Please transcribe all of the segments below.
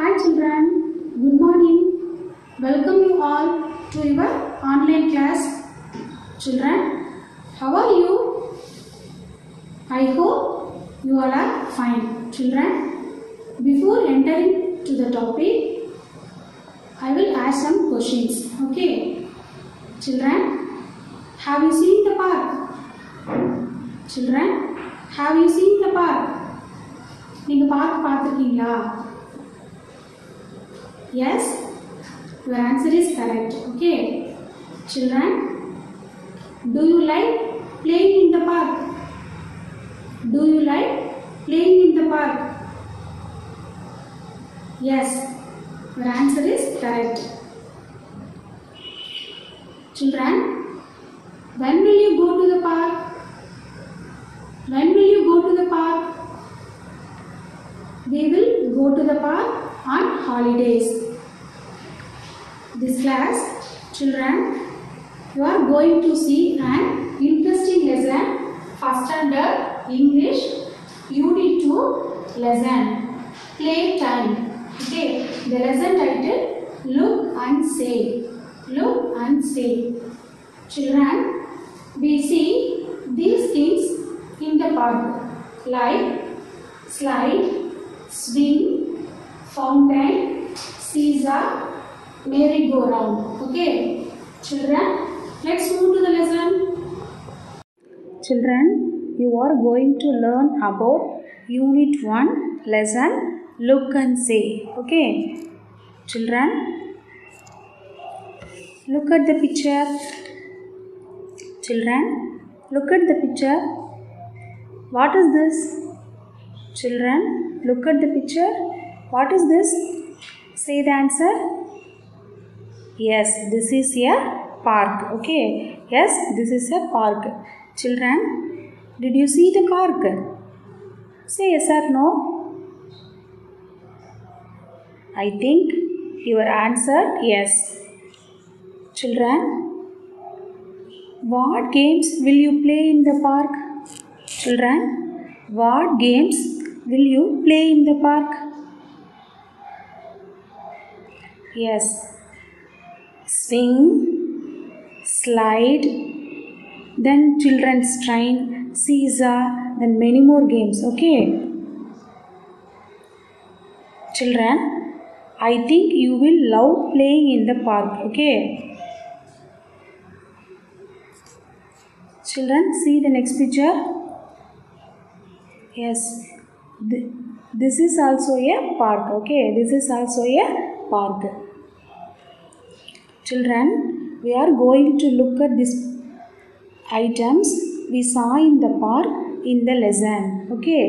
Hi children, good morning. Welcome you all to your online class. Children, how are you? I hope you all are fine. Children, before entering to the topic, I will ask some questions. Okay? Children, have you seen the park? Children, have you seen the park? நீங்க park பார்த்திருக்கீங்களா? Yes, your answer is correct. Okay, children, do you like playing in the park? Do you like playing in the park? Yes, your answer is correct. Children, when will you go to the park? When will you go to the park? We will go to the park on holidays. This class, children, you are going to see an interesting lesson, first standard English Unit 2 lesson, Playtime. Okay, the lesson title, Look and Say. Look and Say. Children, we see these things in the park like slide, swing, fountain, seesaw, merry-go-round. Okay, children, let's move to the lesson. Children, you are going to learn about Unit 1 lesson, Look and Say. Okay, children, look at the picture. Children, look at the picture. What is this? Children, look at the picture. What is this? Say the answer. Yes, this is a park. Okay. Yes, this is a park. Children, did you see the park? Say yes or no. I think your answer yes. Children, what games will you play in the park? Children, what games will you play in the park? Yes. Swing, slide, then children's train, seesaw, then many more games. Okay. Children, I think you will love playing in the park. Okay. Children, see the next picture. Yes. This is also a park. Okay. This is also a park. Children, we are going to look at these items we saw in the park in the lesson. Okay.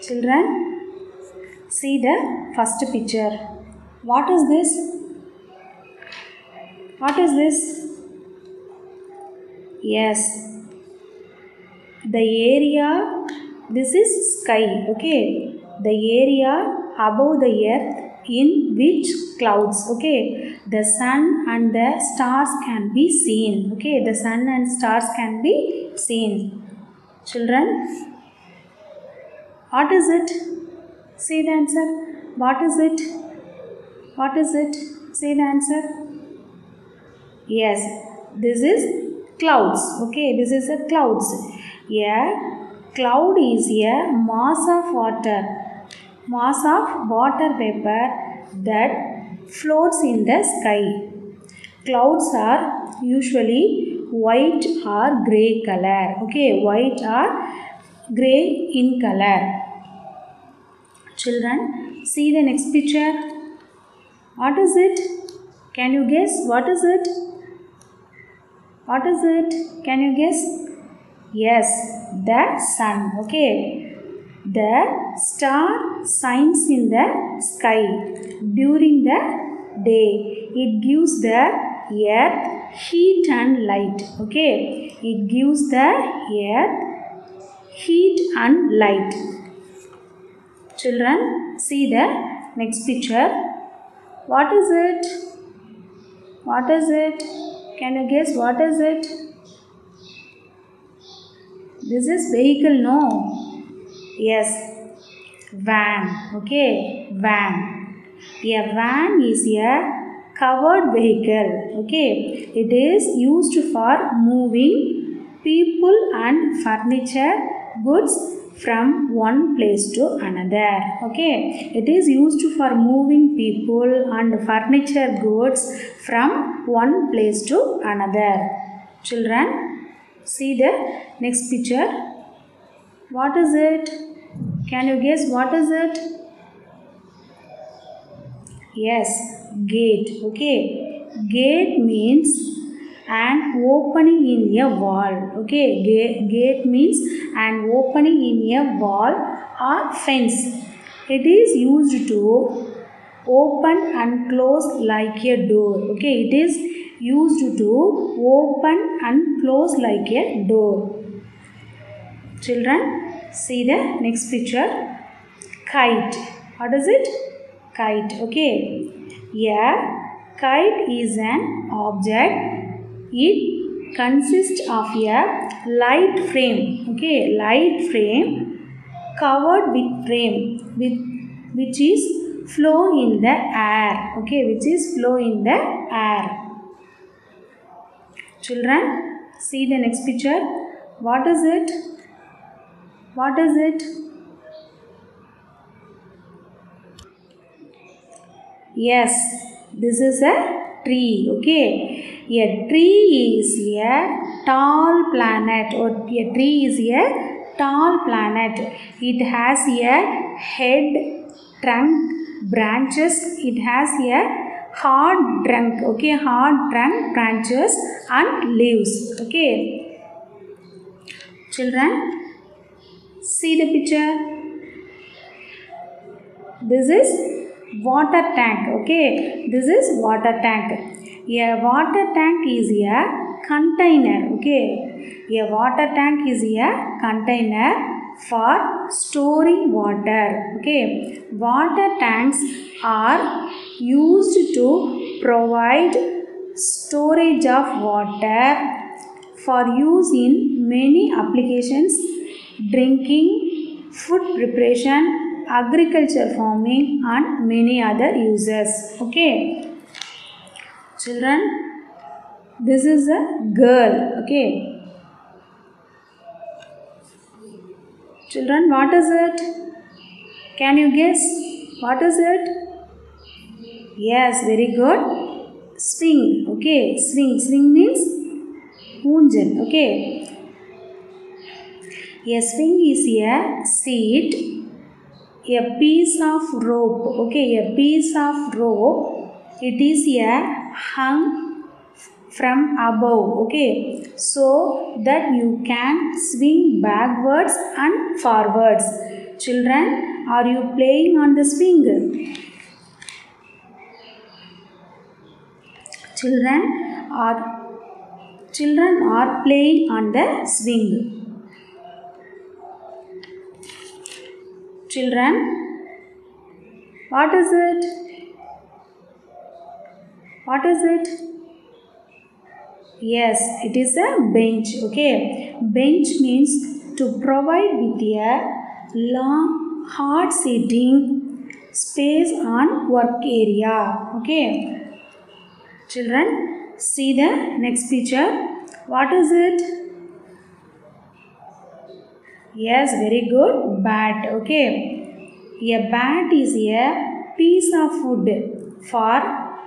Children, see the first picture. What is this? What is this? Yes. The area, this is sky. Okay. The area above the earth in which clouds. Okay. The sun and the stars can be seen. Okay. The sun and stars can be seen. Children, what is it? Say the answer. What is it? What is it? Say the answer. Yes. This is clouds. Okay. This is a clouds. A cloud is a mass of water. Mass of water vapor that floats in the sky. Clouds are usually white or grey color. Okay, white or grey in color. Children, see the next picture. What is it? Can you guess? What is it? What is it? Can you guess? Yes, the sun. Okay. The star shines in the sky during the day. It gives the earth heat and light. Okay. It gives the earth heat and light. Children, see the next picture. What is it? What is it? Can you guess what is it? This is vehicle, no? Yes. Van. Okay. Van. A van is a covered vehicle. Okay, it is used for moving people and furniture goods from one place to another. Okay, it is used for moving people and furniture goods from one place to another. Children, see the next picture. What is it? Can you guess what is it? Yes, gate. Okay, gate means an opening in a wall. Okay, gate means an opening in a wall or fence. It is used to open and close like a door. Okay, it is used to open and close like a door. Children, see the next picture. Kite. What is it? Kite. Okay, a kite is an object. It consists of a light frame. Okay, light frame covered with frame which is flow in the air. Okay, which is flow in the air. Children, see the next picture. What is it? What is it? Yes, this is a tree. Okay, a tree is a tall planet, or a tree is a tall planet. It has a head, trunk, branches. It has a hard trunk. Okay, hard trunk, branches and leaves. Okay, children, see the picture. This is water tank. Okay, this is water tank. A water tank is a container. Okay, a water tank is a container for storing water. Okay, water tanks are used to provide storage of water for use in many applications: drinking, food preparation, agriculture, farming and many other uses. Okay, children, this is a girl. Okay, children, what is it? Can you guess what is it? Yes, very good. Swing. Okay, swing. Swing means unjan. Okay, a swing is a seat, a piece of rope. Okay, a piece of rope. It is a hung from above. Okay, so that you can swing backwards and forwards. Children, are you playing on the swing? Children are playing on the swing. Children, what is it? What is it? Yes, it is a bench. Okay, bench means to provide with a long, hard sitting space on work area. Okay, children, see the next picture. What is it? Yes, very good. Bat. Okay, a bat is a piece of wood for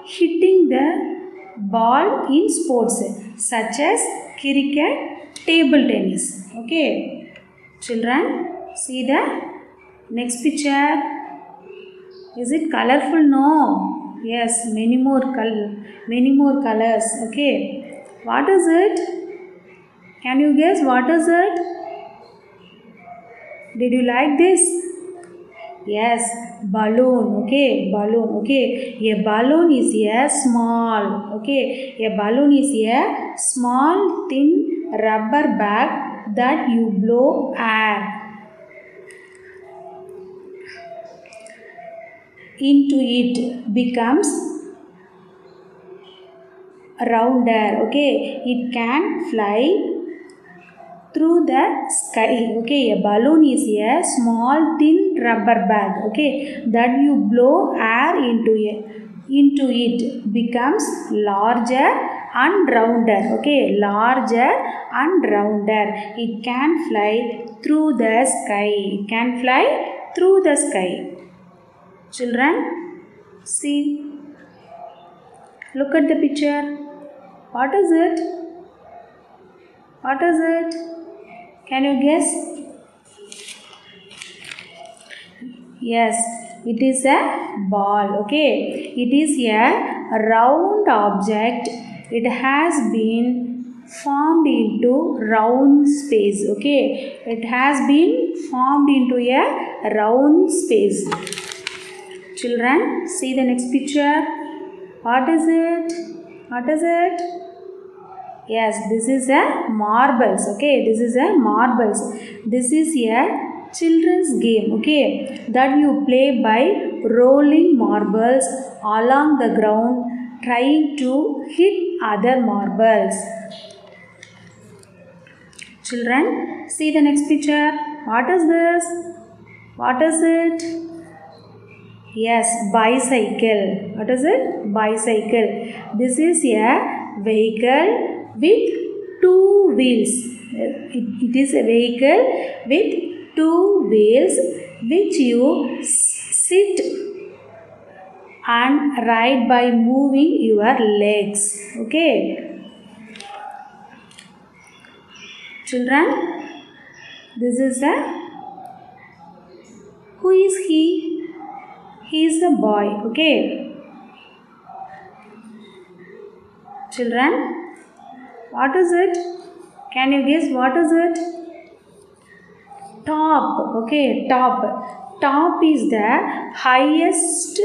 hitting the ball in sports such as cricket, table tennis. Okay, children, see the next picture. Is it colorful? No. Yes, many more colors. Okay, what is it? Can you guess what is it? Did you like this? Yes, balloon. Okay, balloon. Okay, a balloon is a small. Okay, a balloon is a small thin rubber bag that you blow air into. It becomes rounder. Okay, it can fly through the sky. Okay, a balloon is a small thin rubber bag, okay, that you blow air into it becomes larger and rounder. Okay, larger and rounder. It can fly through the sky. It can fly through the sky. Children, see, look at the picture. What is it? What is it? Can you guess? Yes, it is a ball. Okay, it is a round object. It has been formed into round space. Okay, it has been formed into a round space. Children, see the next picture. What is it? What is it? Yes, this is a marbles. Okay, this is a marbles. This is a children's game, okay, that you play by rolling marbles along the ground, trying to hit other marbles. Children, see the next picture. What is this? What is it? Yes, bicycle. What is it? Bicycle. This is a vehicle with two wheels. It is a vehicle with two wheels which you sit and ride by moving your legs. Okay. Children, this is a, who is he? He is a boy. Okay. Children, what is it? Can you guess what is it? Top. Okay, top. Top is the highest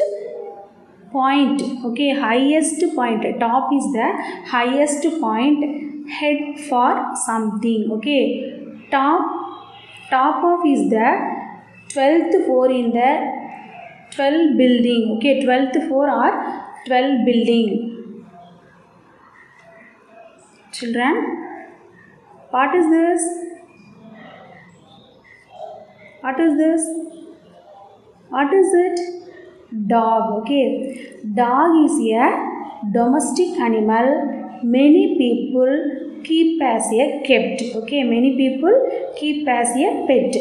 point. Okay, highest point. Top is the highest point. Head for something. Okay, top of is the 12th floor in the 12 building. Okay, 12th floor or 12 building. Children, what is this? What is this? What is it? Dog. Okay, dog is a domestic animal. Many people keep as a kept. Okay, many people keep as a pet.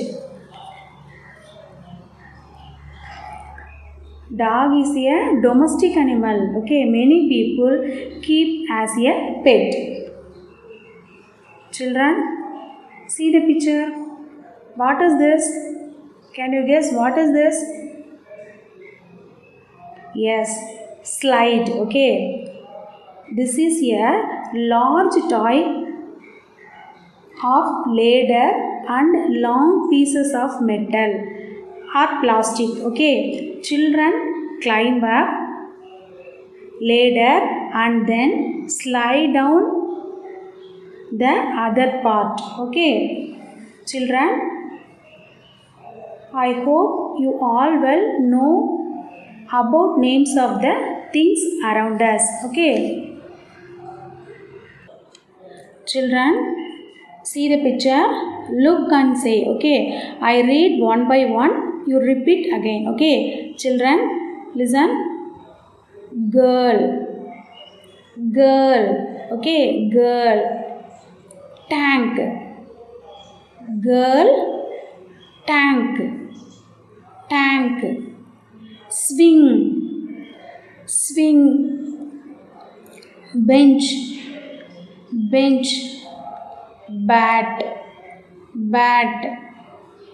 Dog is a domestic animal. Okay, many people keep as a pet. Children, see the picture. What is this? Can you guess what is this? Yes, slide. Okay, this is a large toy of ladder and long pieces of metal or plastic. Okay, children climb up ladder and then slide down the other part. Okay, children, I hope you all will know about names of the things around us. Okay, children, see the picture, look and say. Okay, I read one by one, you repeat again. Okay, children, listen. Girl, girl. Okay, girl. Tank, girl. Tank, tank. Swing, swing. Bench, bench. Bat, bat.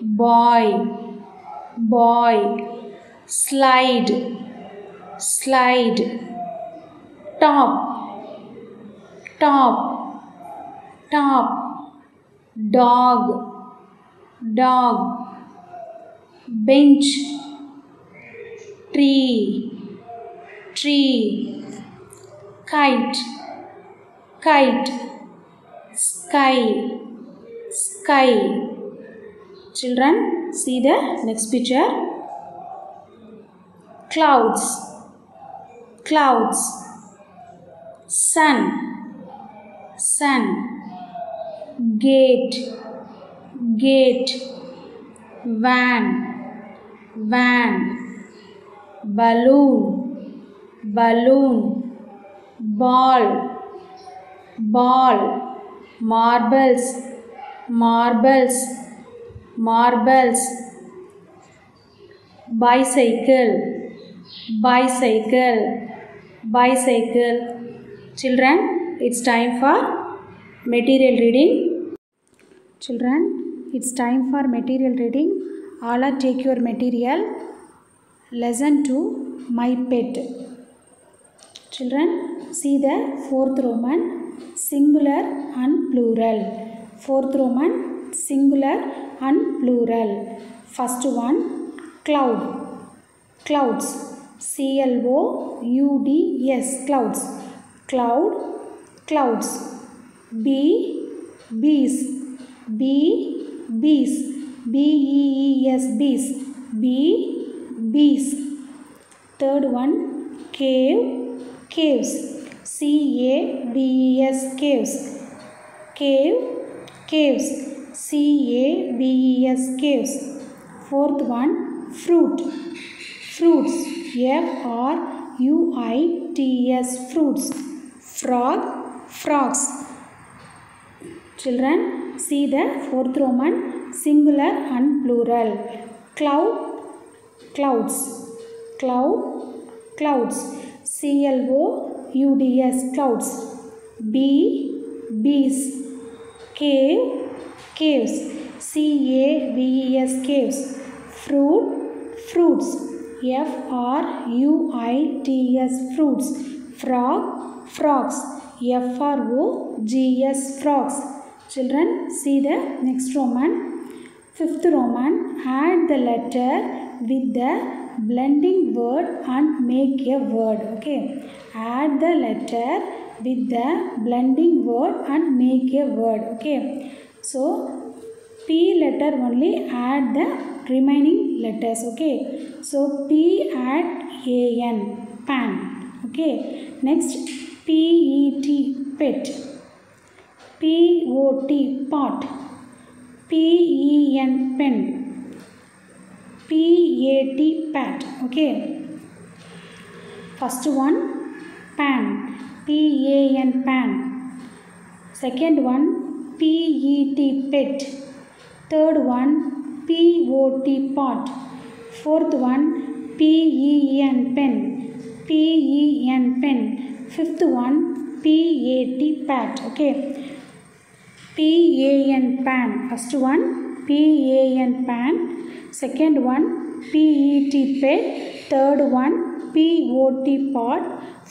Boy, boy. Slide, slide. Top, top, top. Dog, dog. Bench, tree, tree. Kite, kite. Sky, sky. Children, see the next picture. Clouds, clouds. Sun, sun. gate, gate. Van, van. Balloon, balloon. Ball, ball. Marbles, marbles, marbles. Bicycle, bicycle, bicycle. Children, it's time for material reading. Children, it's time for material reading. All are take your material. Lesson 2, My Pet. Children, see the fourth Roman, singular and plural. Fourth Roman, singular and plural. First one, cloud, clouds. C-L-O-U-D-S, clouds. Cloud, clouds. Bees, bees. B-E-E-S, bees. Bees. Third one, caves. C-A-V-E-S, caves. Caves. C-A-V-E-S, caves. Fourth one, fruits. F-R-U-I-T-S, fruits. Frogs. Children, see the fourth Roman, singular and plural. Clouds. C-L-O-U-D-S, clouds. Bees. Caves. C-A-V-E-S, caves. Fruits. F-R-U-I-T-S, fruits. Frogs. F-R-O-G-S, frogs. Children, see the next Roman. Fifth Roman, add the letter with the blending word and make a word. Okay, add the letter with the blending word and make a word. Okay, so P letter only, add the remaining letters. Okay, so P add A-N, pan. Okay, next P-E-T, pet. P-O-T, pot. P-E-N, pen. P-A-T, pat. Okay, first one, pan. P-A-N, pan. Second one, P-E-T, pet. Third one, P-O-T, pot. Fourth one, P-E-N, pen. P-E-N, pen. Fifth one, P-A-T, pat. Okay, P-A-N, pan. First one, P-A-N, pan. Second one, P-E-T, pet. Third one, P-O-T, pot.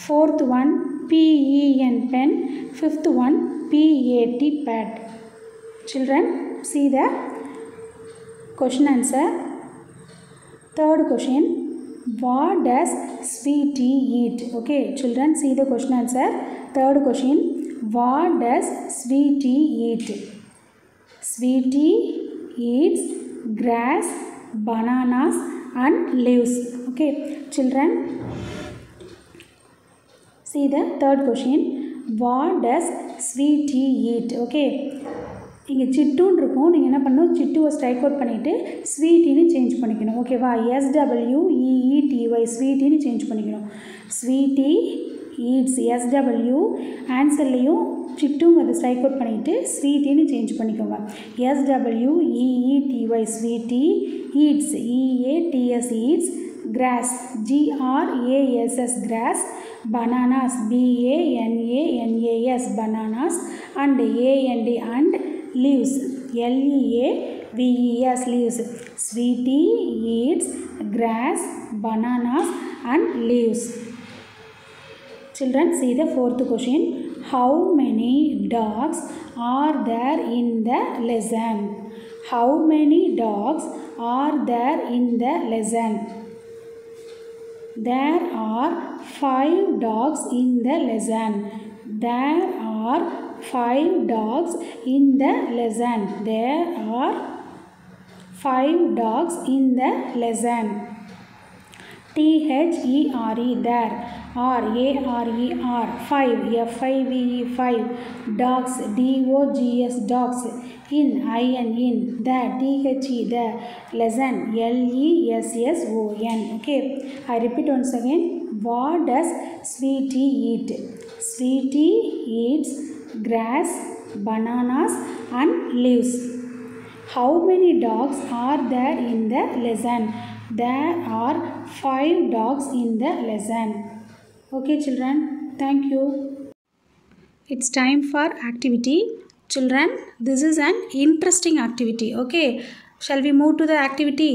Fourth one, P-E-N, pen. Fifth one, P-A-T, pat. Children, see the question answer. Third question, what does sweetie eat? Okay, children, see the question answer. Third question, what does sweetie eat? Sweetie eats grass, bananas and leaves. Okay, children, see the third question, what does sweetie eat? Okay, இங்கே சிட்டுன்னு இருக்கும், நீங்கள் என்ன பண்ணணும், சிட்டுவை strike out பண்ணிவிட்டு ஸ்வீட்டின்னு change பண்ணிக்கணும். ஓகேவா, SWEETY, ஸ்வீட்டின்னு சேஞ்ச் பண்ணிக்கணும். ஸ்வீட்டி ஈட்ஸ், SW ஆன்சர்லேயும் சிட்டுங்கிறத ஸ்ட்ரைக் அவுட் பண்ணிவிட்டு ஸ்வீட்டின்னு சேஞ்ச் பண்ணிக்கோங்க. SWEETY, sweety. Eats, EATS, eats. Grass, GRASS, grass. bananas, BANANAS, bananas. And AND, and leaves, LEAVES, leaves. Sweetie eats grass, bananas and leaves. Children, see the fourth question. How many dogs are there in the lesson? How many dogs are there in the lesson? There are 5 dogs in the lesson. There are 5 dogs in the lesson. There are 5 dogs in the lesson. T-H-E-R-E, there. R-A-R-E-R, 5, F-I-V-E, 5. Dogs, D-O-G-S, dogs. In, I-N, in. The, T-H-E, the. Lesson, L-E-S-S-O-N. Okay, I repeat once again. What does Sweetie eat? Sweetie eats grass, bananas and leaves. How many dogs are there in the lesson? There are 5 dogs in the lesson. Okay children, thank you. It's time for activity. Children, this is an interesting activity. Okay, shall we move to the activity?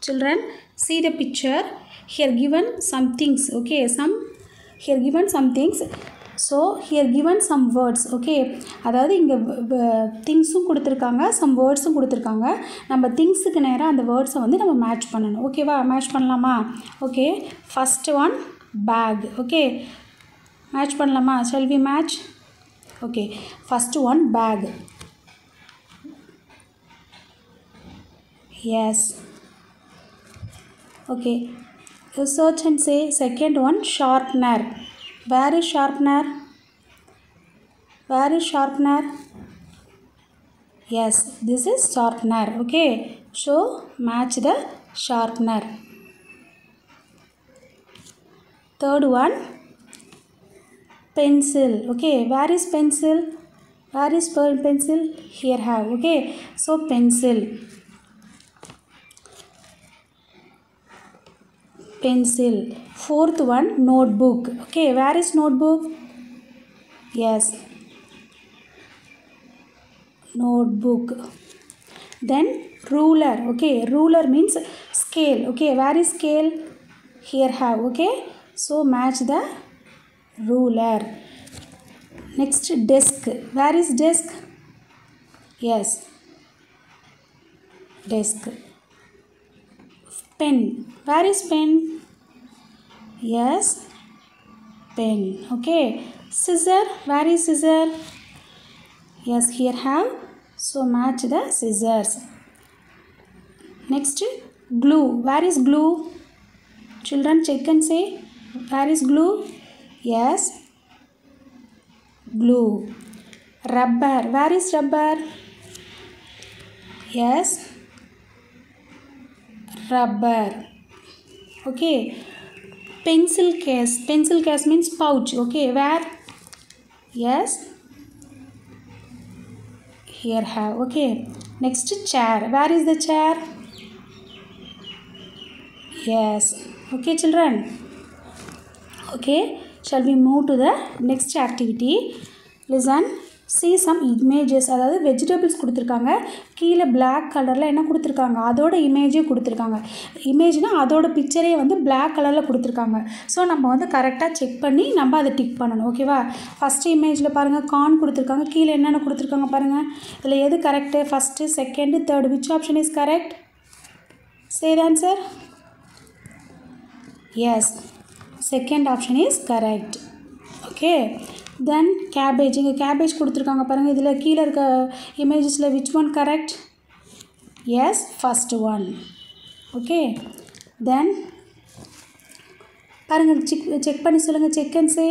Children, see the picture. Here given some things. Okay, here given some things. So here given some words. Okay, அதாவது இங்கே திங்ஸும் கொடுத்துருக்காங்க, some வேர்ட்ஸும் கொடுத்துருக்காங்க. நம்ம திங்ஸுக்கு நேராக அந்த வேர்ட்ஸை வந்து நம்ம match பண்ணணும். ஓகேவா, மேட்ச் பண்ணலாமா? Okay, first one back. Okay, match பண்ணலாமா? Shall we match? Okay, first one back. Yes. Okay, search and say. Second one, sharpener. Where is sharpener? Where is sharpener? Yes, this is sharpener. Okay, so match the sharpener. Third one, pencil. Okay, where is pencil? Where is pencil? Here have. Okay, so pencil. Pencil. Fourth one, notebook. Okay, where is notebook? Yes, notebook. Then ruler. Okay, ruler means scale. Okay, where is scale? Here have. Okay, so match the ruler. Next, desk. Where is desk? Yes, desk. Pen. Where is pen? Yes, pen. Okay, scissor. Where is scissor? Yes, here have. So match the scissors. Next, glue. Where is glue? Children, check and say. Where is glue? Yes, glue. Rubber. Where is rubber? Yes, rubber. Okay, pencil case. Pencil case means pouch. Okay, where? Yes, here have. Okay, next, chair. Where is the chair? Yes. Okay children. Okay, shall we move to the next activity? Listen, see some images. அதாவது vegetables கொடுத்துருக்காங்க, கீழே black கலரில் என்ன கொடுத்துருக்காங்க, அதோட இமேஜே கொடுத்துருக்காங்க. இமேஜ்னால் அதோட பிக்சரே வந்து பிளாக் கலரில் கொடுத்துருக்காங்க. ஸோ நம்ம வந்து கரெக்டாக செக் பண்ணி நம்ம அதை டிக் பண்ணணும். ஓகேவா, ஃபஸ்ட்டு இமேஜில் பாருங்கள் கார்ன் கொடுத்துருக்காங்க, கீழே என்னென்ன கொடுத்துருக்காங்க பாருங்கள். இதில் எது correct? First, second, third. Which option is correct? Say the answer. Yes, second option is correct. Okay, then cabbage. இங்கே cabbage கொடுத்துருக்காங்க பாருங்கள். இதில் கீழே இருக்க இமேஜஸில் which one correct? Yes, first one. Okay, then பாருங்கள், செக் பண்ணி சொல்லுங்கள். Check and say.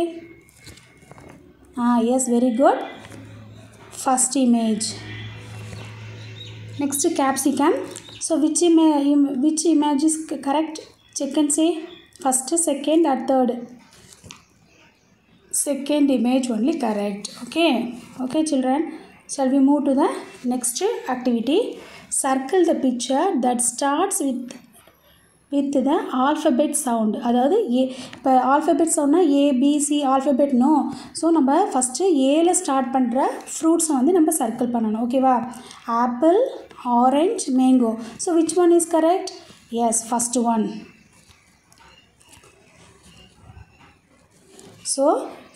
Yes, very good. First image. Next, capsicum. So which image is correct? Check and say. First, second or third? Second image only correct. Okay, okay children, shall we move to the next activity? Circle the picture that starts with the alphabet sound. அதாவது இப்போ alphabet சவுண்ட்னா ABC alphabet no. So நம்ம first ஏல start பண்ணுற ஃப்ரூட்ஸை வந்து நம்ம circle பண்ணணும். ஓகேவா, apple, orange, mango. So which one is correct? Yes, first one. So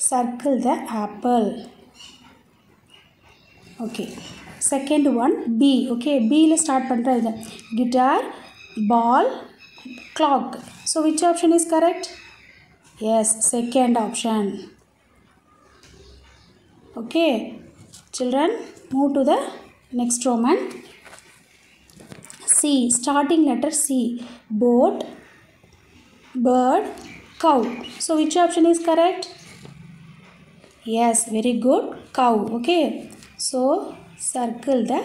circle the apple. Okay, second one, B. Okay, B la start பண்றது guitar, ball, clock. So which option is correct? Yes, second option. Okay children, move to the next Roman. C, starting letter C. Boat, bird, cow. So which option is correct? Yes, very good, cow. Okay, so circle the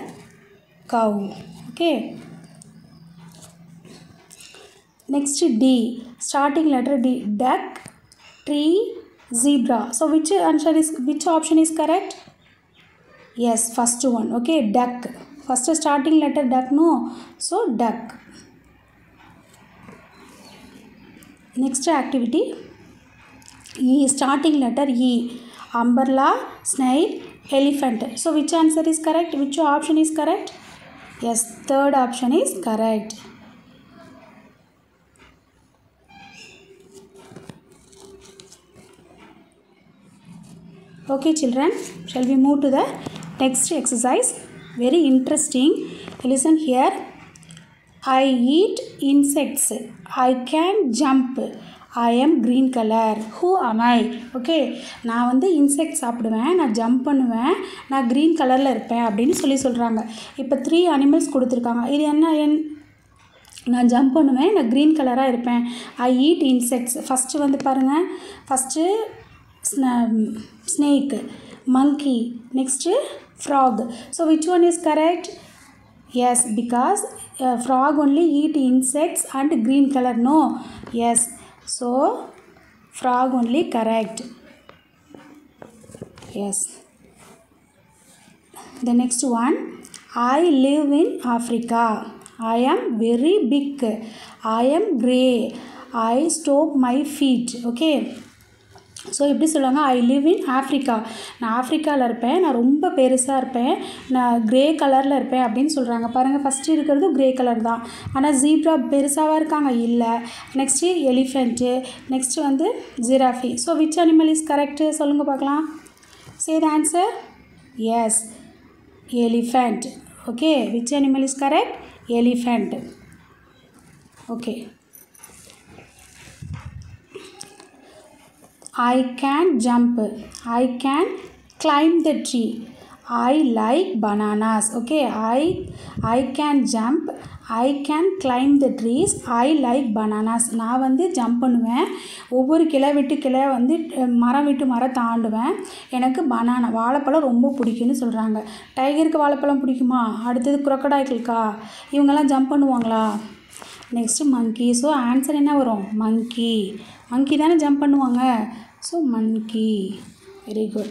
cow. Okay, next D, starting letter D, duck, tree, zebra. So which option is correct? Yes, first one. Okay, duck, first starting letter duck, no, so duck. Next activity, E, starting letter E, umbrella, snake, elephant. So which answer is correct? Which option is correct? Yes, third option is correct. Okay children, shall we move to the next exercise? Very interesting. Listen here. I eat insects. I can jump. I am green color. Who am I? Okay, நான் வந்து insect சாப்பிடுவேன், நான் jump பண்ணுவேன், நான் green கலரில் இருப்பேன் அப்படின்னு சொல்கிறாங்க. இப்போ 3 அனிமல்ஸ் கொடுத்துருக்காங்க. இது என்ன? நான் ஜம்ப் பண்ணுவேன், நான் க்ரீன் கலராக இருப்பேன். I eat insects. ஃபஸ்ட்டு வந்து பாருங்கள், first snake, monkey, next frog. So which one is correct? Yes, because frog only eat insects and green color, no? Yes, so frog only correct. Yes. The next one, I live in Africa. I am very big. I am grey. I stomp my feet. Okay, so எப்படி சொல்லுவாங்க? I live in Africa. நான் ஆஃப்ரிக்காவில் இருப்பேன், நான் ரொம்ப பெருசாக இருப்பேன், நான் grey கலரில் இருப்பேன் அப்படின்னு சொல்கிறாங்க. பாருங்கள், ஃபஸ்ட்டு இருக்கிறது க்ரே கலர் தான். ஆனால் ஜீப்ரா பெருசாக இருக்காங்க? இல்லை. நெக்ஸ்ட்டு எலிஃபெண்ட்டு, நெக்ஸ்ட்டு வந்து giraffe. So which animal is correct? சொல்லுங்கள் பார்க்கலாம். Say the answer. Yes, elephant. Okay, which animal is correct? Elephant. Okay. I can jump. I can climb the tree. I like bananas. Okay, I can jump. I can climb the trees. I like bananas. நான் வந்து jump பண்ணுவேன், ஒவ்வொரு கிளை விட்டு கிளை வந்து மரம் விட்டு மரம் தாண்டுவேன். எனக்கு பனானா வாழைப்பழம் ரொம்ப பிடிக்கும்னு சொல்கிறாங்க. டைகருக்கு வாழைப்பழம் பிடிக்குமா? அடுத்தது குரோக்கடைலுக்கா? இவங்கெல்லாம் ஜம்ப் பண்ணுவாங்களா? நெக்ஸ்ட்டு மங்கி. ஸோ ஆன்சர் என்ன வரும்? மங்கி. மங்கி தானே ஜம்ப் பண்ணுவாங்க. So monkey. Very good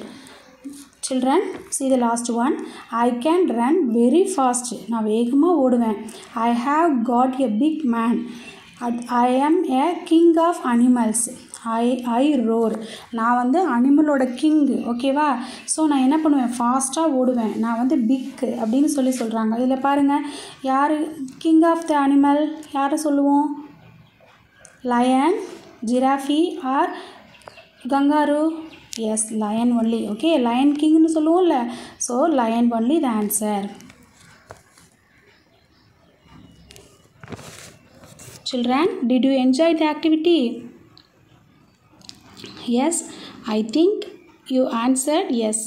children. See the last one. I can run very fast. நான் வேகமாக ஓடுவேன். I have got a big man. I am a king of animals. I roar. நான் வந்து அனிமலோட king. ஓகேவா? ஸோ நான் என்ன பண்ணுவேன்? ஃபாஸ்ட்டாக ஓடுவேன். நான் வந்து பிக் அப்படின்னு சொல்கிறாங்க. இதில் பாருங்கள், யார் கிங் ஆஃப் த அனிமல்? யாரை சொல்லுவோம்? Lion, giraffe or kangaroo? Yes, lion only. Okay, lion king nu solluvoம்ல. So lion only the answer. Children, did you enjoy the activity? Yes, I think you answered yes.